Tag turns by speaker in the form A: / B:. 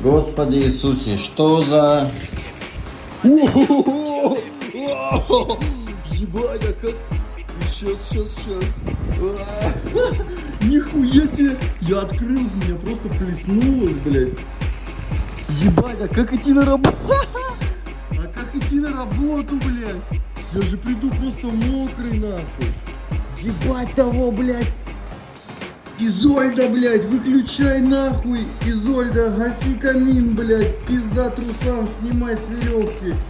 A: Господи Иисусе, что за...
B: Ебать, а как... Сейчас. Нихуя себе! Я открыл, меня просто плеснуло, блядь. Ебать, а как идти на работу? А как идти на работу, блядь? Я же приду просто мокрый, нахуй. Ебать того, блядь. Изольда, блядь, выключай нахуй. Изольда, гаси камин, блядь. Пизда трусам, снимай с веревки.